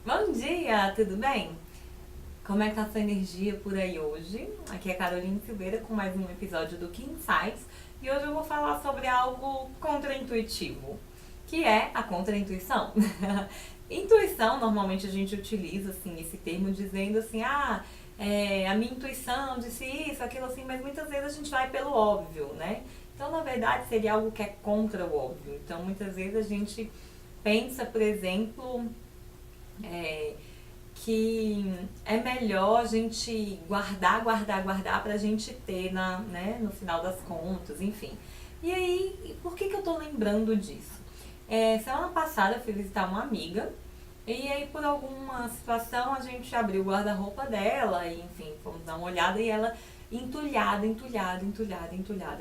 Bom dia, tudo bem? Como é que tá a sua energia por aí hoje? Aqui é a Caroline Silveira com mais um episódio do Key Insights e hoje eu vou falar sobre algo contraintuitivo, que é a contraintuição. Intuição, normalmente a gente utiliza assim, esse termo dizendo assim, a minha intuição disse isso, aquilo assim, mas muitas vezes a gente vai pelo óbvio, né? Então, na verdade, seria algo que é contra o óbvio. Então, muitas vezes a gente pensa, por exemplo, é, que é melhor a gente guardar pra gente ter no final das contas, enfim. E aí, por que eu tô lembrando disso? Semana passada eu fui visitar uma amiga e aí por alguma situação a gente abriu o guarda-roupa dela e enfim, fomos dar uma olhada e ela entulhada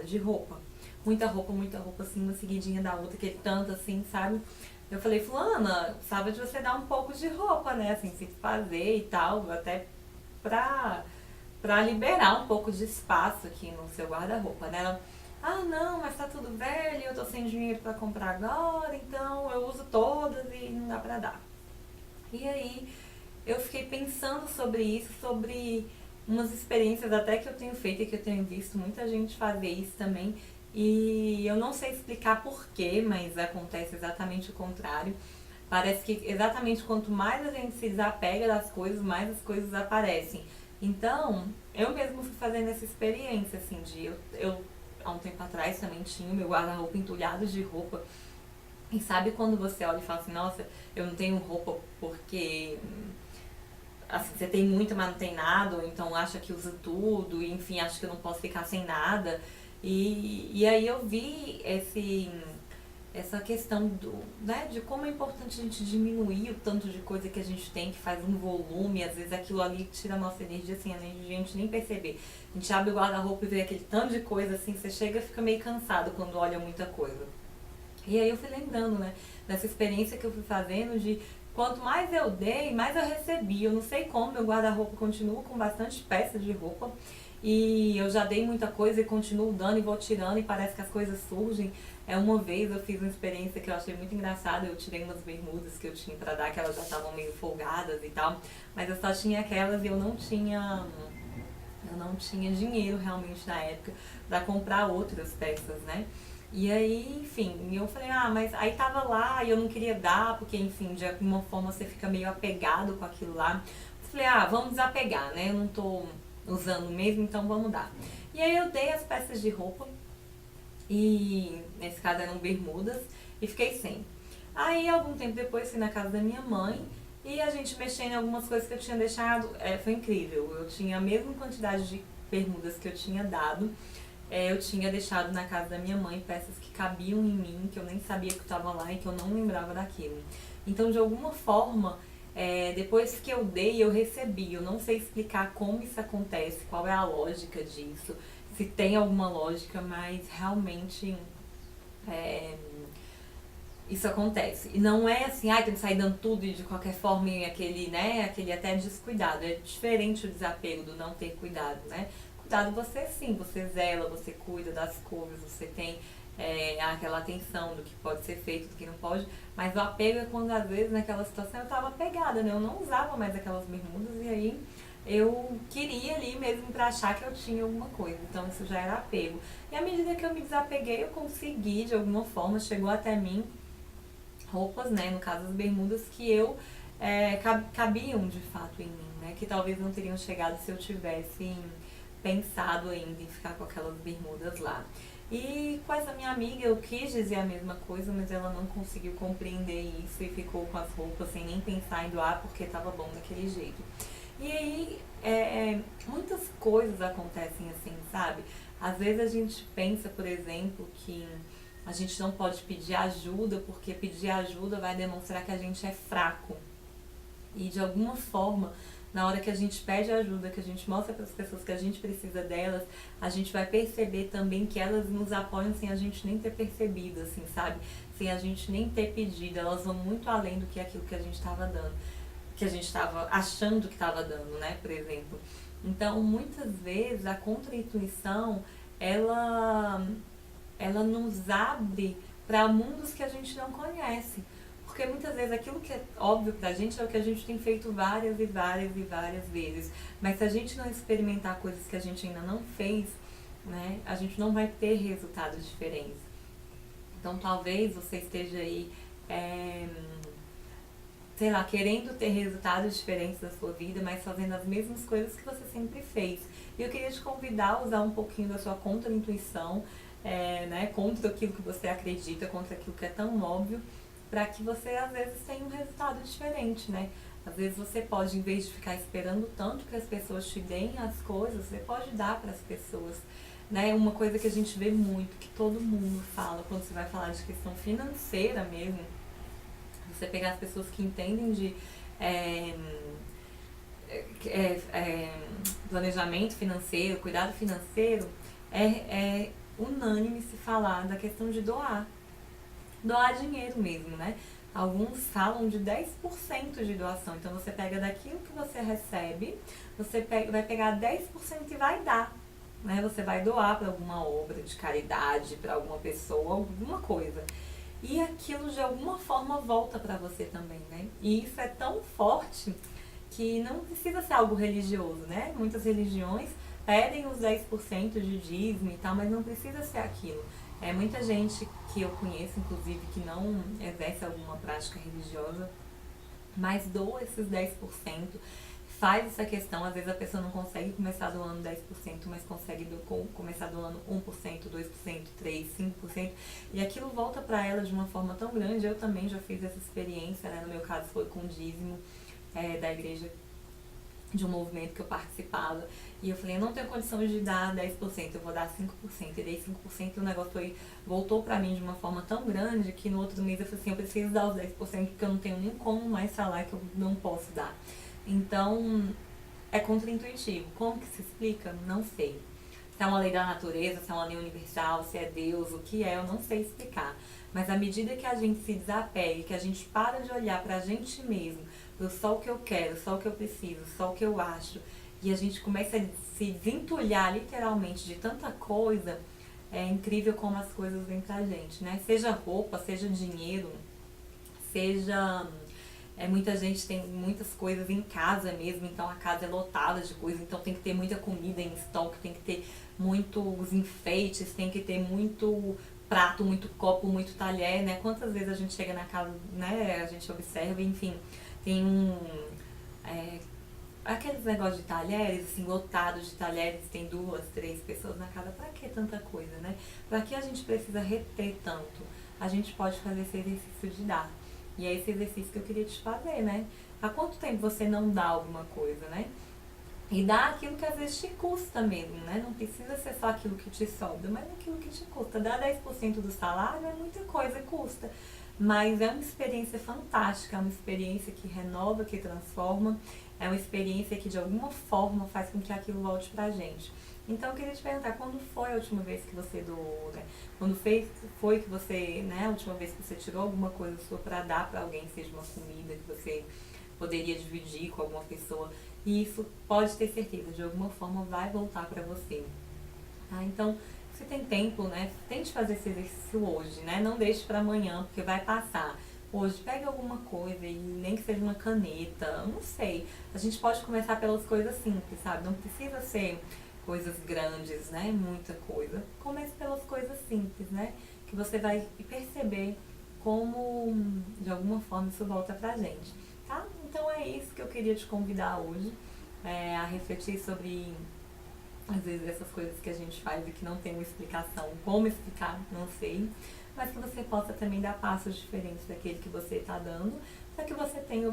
de roupa. Muita roupa assim, uma seguidinha da outra, aquele tanto assim, sabe? Eu falei, fulana, precisava de você dar um pouco de roupa, né? Assim, se fazer e tal, até pra, pra liberar um pouco de espaço aqui no seu guarda-roupa, né? Ela, não, mas tá tudo velho, eu tô sem dinheiro pra comprar agora, então eu uso todas e não dá pra dar. E aí eu fiquei pensando sobre isso, sobre umas experiências até que eu tenho feito e que eu tenho visto muita gente fazer isso também. E eu não sei explicar porquê, mas acontece exatamente o contrário. Parece que exatamente quanto mais a gente se desapega das coisas, mais as coisas aparecem. Então, eu mesmo fui fazendo essa experiência, assim, eu há um tempo atrás também tinha o meu guarda-roupa entulhado de roupa. E sabe quando você olha e fala assim, nossa, eu não tenho roupa porque assim, você tem muito, mas não tem nada, ou então acha que usa tudo, e enfim, acha que eu não posso ficar sem nada. E aí eu vi essa questão de como é importante a gente diminuir o tanto de coisa que a gente tem, que faz um volume, às vezes aquilo ali tira a nossa energia, assim, a gente nem perceber. A gente abre o guarda-roupa e vê aquele tanto de coisa, assim, você chega e fica meio cansado quando olha muita coisa. E aí eu fui lembrando, né, dessa experiência que eu fui fazendo de quanto mais eu dei, mais eu recebi. Eu não sei como, meu guarda-roupa continua com bastante peças de roupa. E eu já dei muita coisa e continuo dando e vou tirando e parece que as coisas surgem. Uma vez eu fiz uma experiência que eu achei muito engraçada. Eu tirei umas bermudas que eu tinha pra dar, que elas já estavam meio folgadas e tal. Mas eu só tinha aquelas e eu não tinha dinheiro realmente na época pra comprar outras peças, né? E aí, enfim, eu falei, mas aí tava lá e eu não queria dar, porque enfim, de alguma forma você fica meio apegado com aquilo lá. Eu falei, vamos desapegar, né? Eu não tô usando mesmo, então vamos dar. E aí eu dei as peças de roupa, e nesse caso eram bermudas, e fiquei sem. Aí, algum tempo depois, fui na casa da minha mãe e a gente mexendo em algumas coisas que eu tinha deixado. Foi incrível. Eu tinha a mesma quantidade de bermudas que eu tinha dado. Eu tinha deixado na casa da minha mãe peças que cabiam em mim, que eu nem sabia que estava lá e que eu não lembrava daquilo. Então, de alguma forma, depois que eu dei, eu recebi. Eu não sei explicar como isso acontece, qual é a lógica disso, se tem alguma lógica, mas realmente é, isso acontece. E não é assim, tem que sair dando tudo e de qualquer forma aquele até descuidado. É diferente o desapego do não ter cuidado, né? Cuidado você sim, você zela, você cuida das coisas, você tem aquela atenção do que pode ser feito, do que não pode, mas o apego é quando às vezes naquela situação eu tava apegada, né? Eu não usava mais aquelas bermudas e aí eu queria ali mesmo pra achar que eu tinha alguma coisa, então isso já era apego. E à medida que eu me desapeguei, eu consegui, de alguma forma, chegou até mim roupas, né, no caso as bermudas, que cabiam de fato em mim, né, que talvez não teriam chegado se eu tivesse pensado ainda em ficar com aquelas bermudas lá. E com essa minha amiga eu quis dizer a mesma coisa, mas ela não conseguiu compreender isso e ficou com as roupas sem nem pensar em doar porque estava bom daquele jeito. E aí, muitas coisas acontecem assim, sabe? Às vezes a gente pensa, por exemplo, que a gente não pode pedir ajuda porque pedir ajuda vai demonstrar que a gente é fraco. E de alguma forma, na hora que a gente pede ajuda, que a gente mostra para as pessoas que a gente precisa delas, a gente vai perceber também que elas nos apoiam sem a gente nem ter percebido, assim, sabe? Sem a gente nem ter pedido. Elas vão muito além do que aquilo que a gente estava dando, que a gente estava achando que estava dando, né, por exemplo. Então, muitas vezes a contra-intuição, ela nos abre para mundos que a gente não conhece. Porque muitas vezes aquilo que é óbvio pra gente é o que a gente tem feito várias e várias e várias vezes. Mas se a gente não experimentar coisas que a gente ainda não fez, né, a gente não vai ter resultados diferentes. Então talvez você esteja aí, sei lá, querendo ter resultados diferentes da sua vida, mas fazendo as mesmas coisas que você sempre fez. E eu queria te convidar a usar um pouquinho da sua contra-intuição, né, contra aquilo que você acredita, contra aquilo que é tão óbvio, para que você às vezes tenha um resultado diferente, né? Às vezes você pode, em vez de ficar esperando tanto que as pessoas te deem as coisas, você pode dar para as pessoas, né? Uma coisa que a gente vê muito, que todo mundo fala quando você vai falar de questão financeira mesmo, você pegar as pessoas que entendem de planejamento financeiro, cuidado financeiro, é unânime se falar da questão de doar. Doar dinheiro mesmo, né? Alguns falam de 10% de doação. Então você pega daquilo que você recebe, você vai pegar 10% e vai dar. Né? Você vai doar para alguma obra de caridade, para alguma pessoa, alguma coisa. E aquilo de alguma forma volta para você também, né? E isso é tão forte que não precisa ser algo religioso, né? Muitas religiões pedem os 10% de dízimo e tal, mas não precisa ser aquilo. Muita gente que eu conheço, inclusive, que não exerce alguma prática religiosa, mas doa esses 10%, faz essa questão, às vezes a pessoa não consegue começar doando 10%, mas consegue começar doando 1%, 2%, 3%, 5%, e aquilo volta para ela de uma forma tão grande. Eu também já fiz essa experiência, né? No meu caso foi com o dízimo da igreja, de um movimento que eu participava, e eu falei, eu não tenho condições de dar 10%, eu vou dar 5%, e dei 5%, e o negócio voltou pra mim de uma forma tão grande, que no outro mês eu falei assim, eu preciso dar os 10%, porque eu não tenho nem como mais falar que eu não posso dar. Então, é contra-intuitivo. Como que se explica? Não sei. Se é uma lei da natureza, se é uma lei universal, se é Deus, o que é, eu não sei explicar. Mas à medida que a gente se desapega, que a gente para de olhar pra gente mesmo, só o que eu quero, só o que eu preciso, só o que eu acho, e a gente começa a se desentulhar literalmente de tanta coisa, é incrível como as coisas vêm pra gente, né? Seja roupa, seja dinheiro, seja... muita gente tem muitas coisas em casa mesmo, então a casa é lotada de coisas, então tem que ter muita comida em estoque, tem que ter muitos enfeites, tem que ter muito prato, muito copo, muito talher, né? Quantas vezes a gente chega na casa, né? A gente observa, enfim, tem aqueles negócios de talheres, assim, lotados de talheres, tem 2, 3 pessoas na casa. Pra que tanta coisa, né? Pra que a gente precisa reter tanto? A gente pode fazer esse exercício de dar. E é esse exercício que eu queria te fazer, né? Há quanto tempo você não dá alguma coisa, né? E dá aquilo que às vezes te custa mesmo, né? Não precisa ser só aquilo que te sobra, mas aquilo que te custa. Dar 10% do salário é muita coisa, custa. Mas é uma experiência fantástica, é uma experiência que renova, que transforma, é uma experiência que de alguma forma faz com que aquilo volte pra gente. Então eu queria te perguntar, quando foi a última vez que você doou, né? Quando foi que você, né, a última vez que você tirou alguma coisa sua pra dar pra alguém, seja uma comida que você poderia dividir com alguma pessoa, e isso pode ter certeza, de alguma forma vai voltar pra você. Tá? Então, se tem tempo, né, tente fazer esse exercício hoje, né? Não deixe pra amanhã, porque vai passar. Hoje, pega alguma coisa, e nem que seja uma caneta, não sei. A gente pode começar pelas coisas simples, sabe? Não precisa ser coisas grandes, né? Muita coisa. Comece pelas coisas simples, né? Que você vai perceber como, de alguma forma, isso volta pra gente, tá? Então é isso que eu queria te convidar hoje, a refletir sobre, às vezes, essas coisas que a gente faz e que não tem uma explicação. Como explicar, não sei. Mas que você possa também dar passos diferentes daquele que você está dando, para que você tenha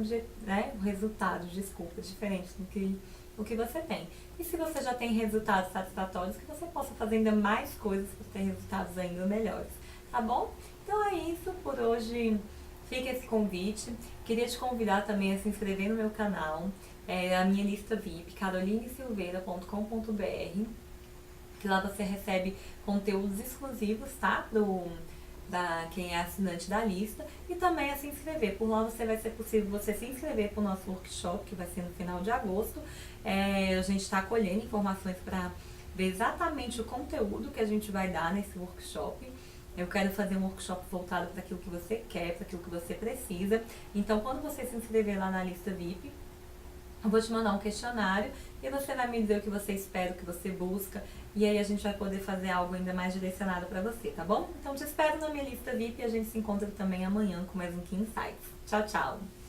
resultados, diferentes do que o que você tem. E se você já tem resultados satisfatórios, que você possa fazer ainda mais coisas para ter resultados ainda melhores, tá bom? Então é isso por hoje. Fica esse convite. Queria te convidar também a se inscrever no meu canal, a minha lista VIP, carolinesilveira.com.br, que lá você recebe conteúdos exclusivos, tá? Quem é assinante da lista, e também a se inscrever. Por lá vai ser possível você se inscrever para o nosso workshop, que vai ser no final de agosto. A gente está colhendo informações para ver exatamente o conteúdo que a gente vai dar nesse workshop. Eu quero fazer um workshop voltado para aquilo que você quer, para aquilo que você precisa. Então, quando você se inscrever lá na lista VIP, eu vou te mandar um questionário e você vai me dizer o que você espera, o que você busca. E aí a gente vai poder fazer algo ainda mais direcionado para você, tá bom? Então, te espero na minha lista VIP e a gente se encontra também amanhã com mais um Key Insights. Tchau, tchau!